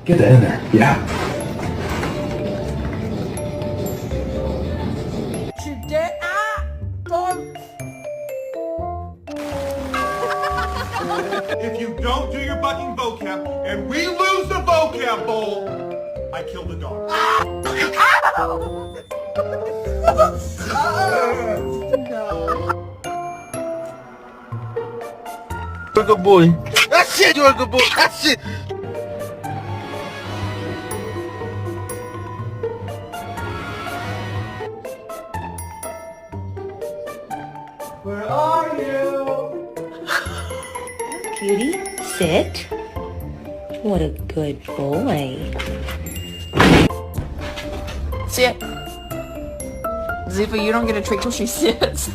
Get that in there. Yeah. Today, If you don't do your fucking vocab and we lose the vocab bowl, I kill the dog. You're a good boy. That's it, you're a good boy. That's it. Where are you? Cutie, sit. What a good boy. sit. Ziva, you don't get a treat till she sits.